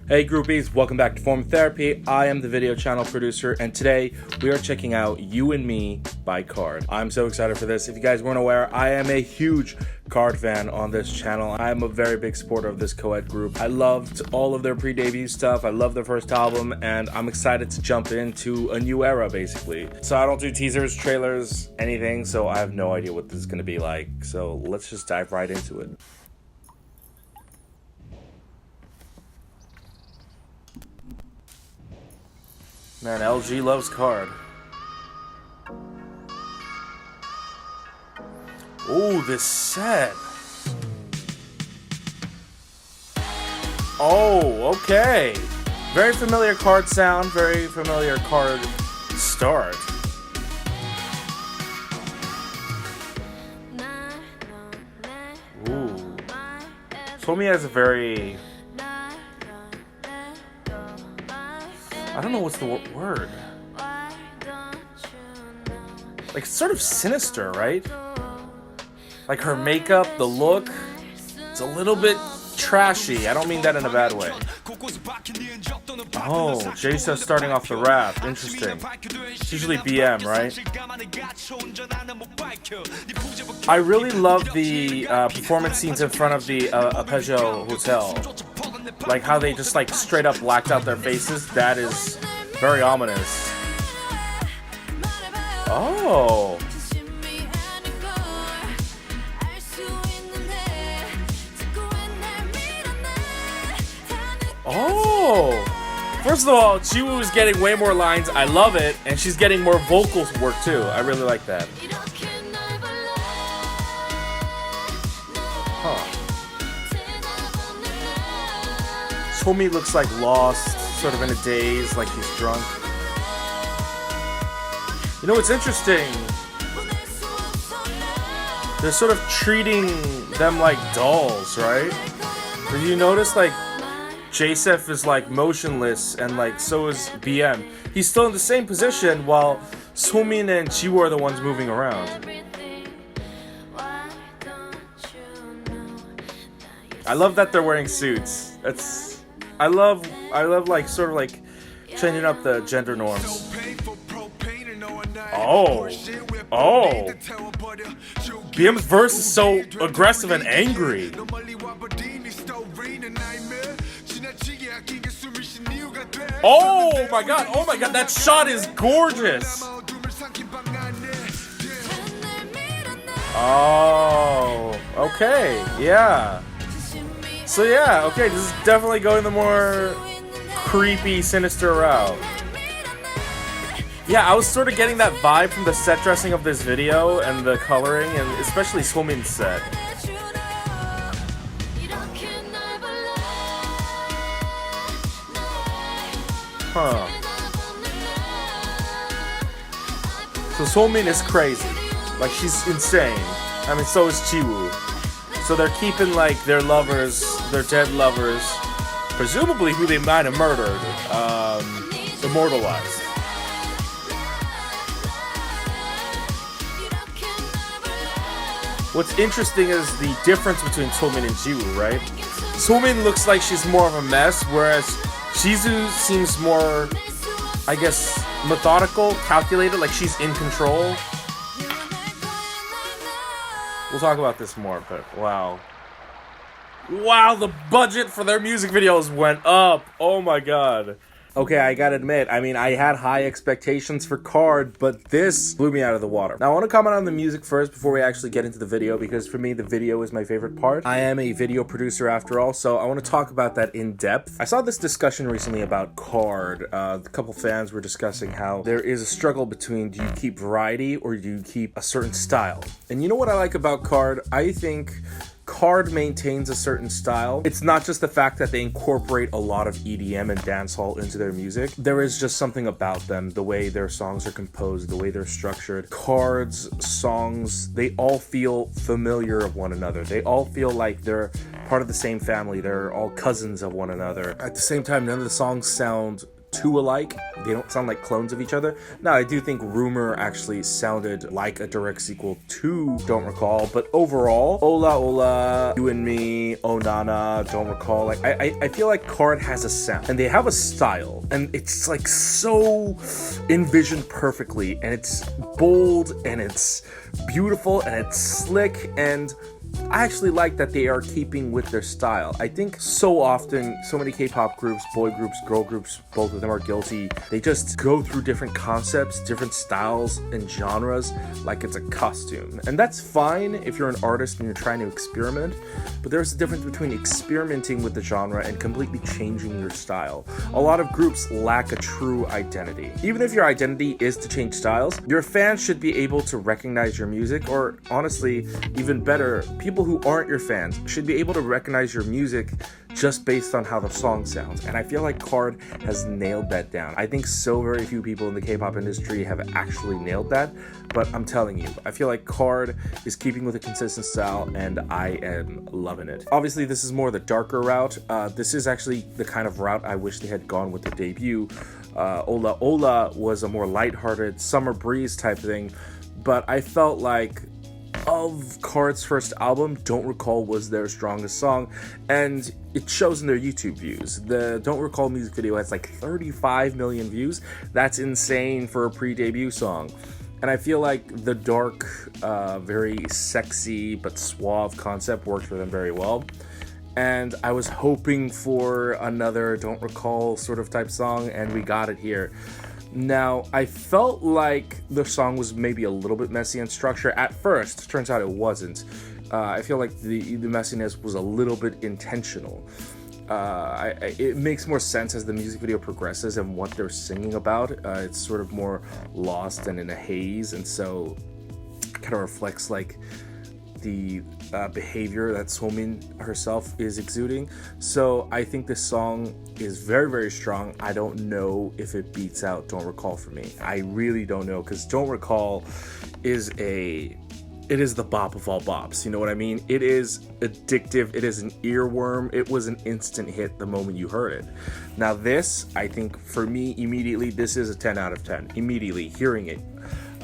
Hey groupies, welcome back to Form Therapy. I am the video channel producer, and today we are checking out You and Me by KARD. I'm so excited for this. If you guys weren't aware, I am a huge KARD fan on this channel. I am a very big supporter of this co-ed group. I loved all of their pre-debut stuff. I love their first album, and I'm excited to jump into a new era, basically. So I don't do teasers, trailers, anything, so I have no idea what this is going to be like. So let's just dive right into it. Man, LG loves KARD. Ooh, this set. Oh, okay. Very familiar KARD sound, very familiar KARD start. Ooh. Tommy has a very... I don't know what's the word. Like, sort of sinister, right? Like her makeup, the look, it's a little bit trashy. I don't mean that in a bad way. Oh, J.Seph starting off the rap. Interesting. It's usually BM, right? I really love the performance scenes in front of the Arpeggio Hotel. Like how they just like straight up blacked out their faces. That is very ominous. Oh. Oh. First of all, Chiwoo is getting way more lines. I love it. And she's getting more vocals work too. I really like that. Huh. Tommy looks like lost, sort of in a daze, like he's drunk. You know what's interesting? They're sort of treating them like dolls, right? Did you notice, like, J.Seph is like motionless, and like so is BM. He's still in the same position while Somin and Jiwoo are the ones moving around. I love that they're wearing suits. I love like sort of like changing up the gender norms. Oh. BM's verse is so aggressive and angry. Oh my god, that shot is gorgeous. Oh, okay, yeah. So yeah, okay, this is definitely going the more creepy, sinister route. Yeah, I was sort of getting that vibe from the set dressing of this video and the coloring, and especially Somin's set. Huh. So Somin is crazy. Like, she's insane. I mean, so is Chiwoo. So they're keeping, like, their lovers, their dead lovers, presumably who they might have murdered, immortalized. What's interesting is the difference between Somin and Jiwoo, right? Somin looks like she's more of a mess, whereas Jiwoo seems more, I guess, methodical, calculated, like she's in control. We'll talk about this more, but wow. Wow, the budget for their music videos went up. Oh my god. Okay, I gotta admit, I mean, I had high expectations for KARD, but this blew me out of the water. Now, I want to comment on the music first before we actually get into the video, because for me, the video is my favorite part. I am a video producer after all, so I want to talk about that in depth. I saw this discussion recently about KARD. A couple fans were discussing how there is a struggle between, do you keep variety or do you keep a certain style? And you know what I like about KARD? I think KARD maintains a certain style. It's not just the fact that they incorporate a lot of EDM and dancehall into their music. There is just something about them, the way their songs are composed, the way they're structured. KARD's songs, they all feel familiar of one another. They all feel like they're part of the same family. They're all cousins of one another. At the same time, none of the songs sound too alike. They don't sound like clones of each other. Now, I do think Rumor actually sounded like a direct sequel to Don't Recall, but overall, Ola Ola, You and Me, Oh Nana, Don't Recall, like I feel like KARD has a sound and they have a style, and it's like so envisioned perfectly, and it's bold and it's beautiful and it's slick, and I actually like that they are keeping with their style. I think so often, so many K-pop groups, boy groups, girl groups, both of them are guilty. They just go through different concepts, different styles and genres like it's a costume. And that's fine if you're an artist and you're trying to experiment, but there's a difference between experimenting with the genre and completely changing your style. A lot of groups lack a true identity. Even if your identity is to change styles, your fans should be able to recognize your music, or honestly, even better, people who aren't your fans should be able to recognize your music just based on how the song sounds. And I feel like KARD has nailed that down. I think so very few people in the K-pop industry have actually nailed that, but I'm telling you, I feel like KARD is keeping with a consistent style, and I am loving it. Obviously, this is more the darker route. This is actually the kind of route I wish they had gone with the debut. Ola Ola was a more lighthearted summer breeze type thing, but I felt like of KARD's first album, Don't Recall was their strongest song, and it shows in their YouTube views. The Don't Recall music video has like 35 million views. That's insane for a pre-debut song. And I feel like the dark, very sexy but suave concept worked for them very well. And I was hoping for another Don't Recall sort of type song, and we got it here. Now, I felt like the song was maybe a little bit messy in structure at first. Turns out it wasn't. I feel like the messiness was a little bit intentional. It makes more sense as the music video progresses and what they're singing about. It's sort of more lost and in a haze, and so it kind of reflects like the behavior that Somin herself is exuding. So I think this song is very, very strong. I don't know if it beats out Don't Recall for me. I really don't know, because Don't Recall is it is the bop of all bops, you know what I mean? It is addictive, it is an earworm, it was an instant hit the moment you heard it. Now this, I think for me, immediately, this is a 10 out of 10, immediately hearing it.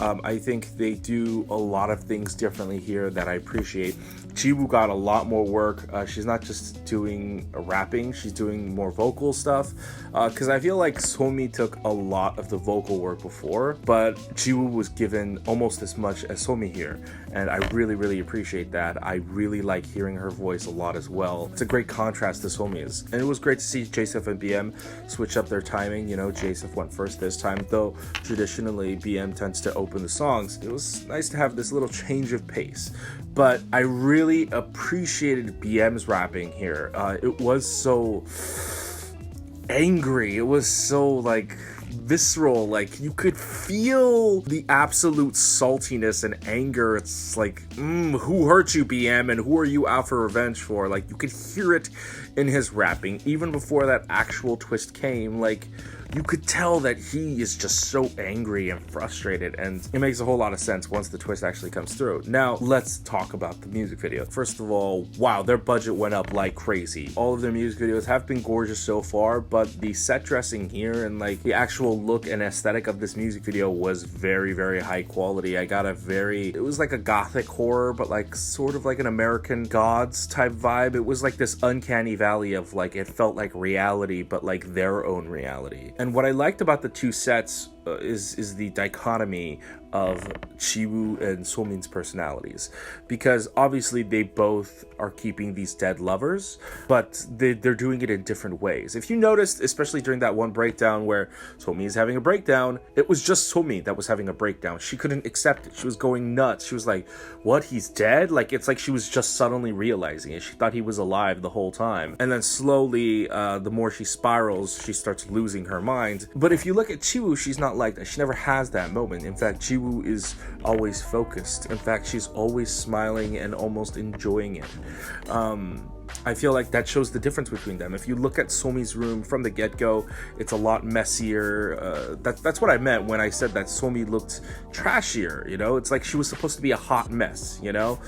I think they do a lot of things differently here that I appreciate. Jiwoo got a lot more work. She's not just doing rapping, she's doing more vocal stuff. Because I feel like Somi took a lot of the vocal work before, but Jiwoo was given almost as much as Somi here. And I really, really appreciate that. I really like hearing her voice a lot as well. It's a great contrast to Somi's. And it was great to see J.Seph and BM switch up their timing. You know, J.Seph went first this time, though traditionally BM tends to open the songs. It was nice to have this little change of pace. But I really appreciated BM's rapping here. It was so angry. It was so like visceral. Like you could feel the absolute saltiness and anger. It's like, who hurt you, BM, and who are you out for revenge for? Like you could hear it in his rapping even before that actual twist came. Like you could tell that he is just so angry and frustrated, and it makes a whole lot of sense once the twist actually comes through. Now, let's talk about the music video. First of all, wow, their budget went up like crazy. All of their music videos have been gorgeous so far, but the set dressing here and like the actual look and aesthetic of this music video was very, very high quality. I got it was like a gothic horror, but like sort of like an American Gods type vibe. It was like this uncanny valley of like, it felt like reality, but like their own reality. And what I liked about the two sets is the dichotomy of Jiwoo and Somin's personalities, because obviously they both are keeping these dead lovers, but they're doing it in different ways. If you noticed, especially during that one breakdown where Somi is having a breakdown, it was just Somi that was having a breakdown. She couldn't accept it. She was going nuts. She was like, what, he's dead? Like, it's like she was just suddenly realizing it. She thought he was alive the whole time. And then slowly, the more she spirals, she starts losing her mind. But if you look at Jiwoo, she's not like that. She never has that moment. In fact, Jiwoo is always focused. In fact, she's always smiling and almost enjoying it. I feel like that shows the difference between them. If you look at Somi's room from the get-go, it's a lot messier. That's what I meant when I said that Somi looked trashier, you know? It's like she was supposed to be a hot mess, you know?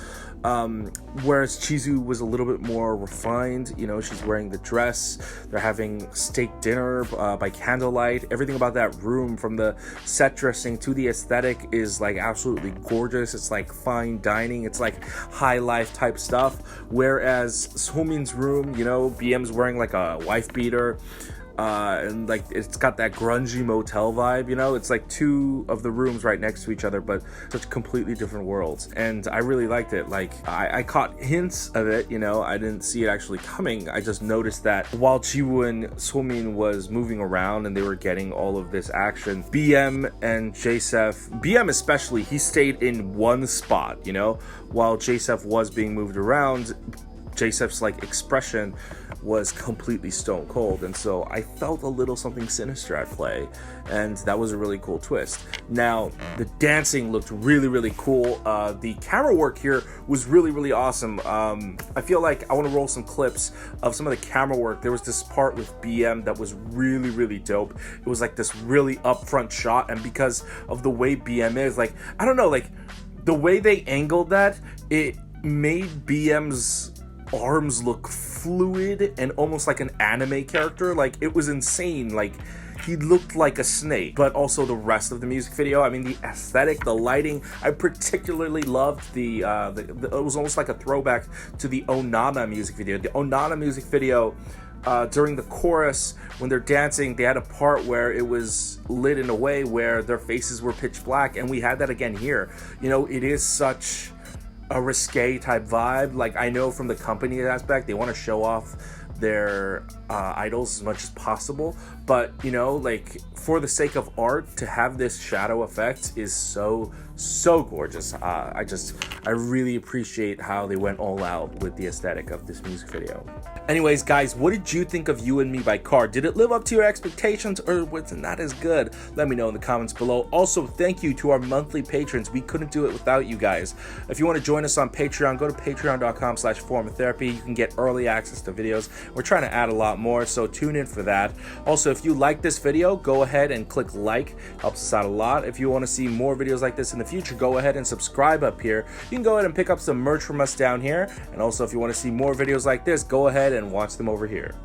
Whereas Chizu was a little bit more refined. You know, she's wearing the dress. They're having steak dinner by candlelight. Everything about that room, from the set dressing to the aesthetic, is like absolutely gorgeous. It's like fine dining. It's like high life type stuff. Whereas Somin's room, you know, BM's wearing like a wife beater. And like it's got that grungy motel vibe, you know. It's like two of the rooms right next to each other, but such completely different worlds, and I really liked it. Like I caught hints of it, you know. I didn't see it actually coming. I just noticed that while Jiwoo and Somin was moving around and they were getting all of this action, BM and J.Seph, BM especially, he stayed in one spot, you know, while J.Seph was being moved around. J.Seph's like expression was completely stone cold, and so I felt a little something sinister at play, and that was a really cool twist. Now the dancing looked really cool. The camera work here was really awesome. I feel like I want to roll some clips of some of the camera work. There was this part with BM that was really dope. It was like this really upfront shot, and because of the way BM is, like, I don't know, like the way they angled that, it made BM's arms look fluid and almost like an anime character. Like, it was insane. Like, he looked like a snake. But also the rest of the music video, I mean, the aesthetic, the lighting, I particularly loved the it was almost like a throwback to the Onana music video. The Onana music video, during the chorus, when they're dancing, they had a part where it was lit in a way where their faces were pitch black, and we had that again here. You know, it is such a risque type vibe. Like, I know from the company aspect, they want to show off their idols as much as possible, but you know, like, for the sake of art, to have this shadow effect is so gorgeous. I really appreciate how they went all out with the aesthetic of this music video. Anyways, guys, what did you think of You and Me by KARD? Did it live up to your expectations, or was it not as good? Let me know in the comments below. Also, thank you to our monthly patrons. We couldn't do it without you guys. If you want to join us on Patreon, go to patreon.com/formatherapy. You can get early access to videos. We're trying to add a lot more, so tune in for that. Also, if you like this video, go ahead and click like. Helps us out a lot. If you want to see more videos like this in the future, go ahead and subscribe up here. You can go ahead and pick up some merch from us down here. And also, if you want to see more videos like this, go ahead and watch them over here.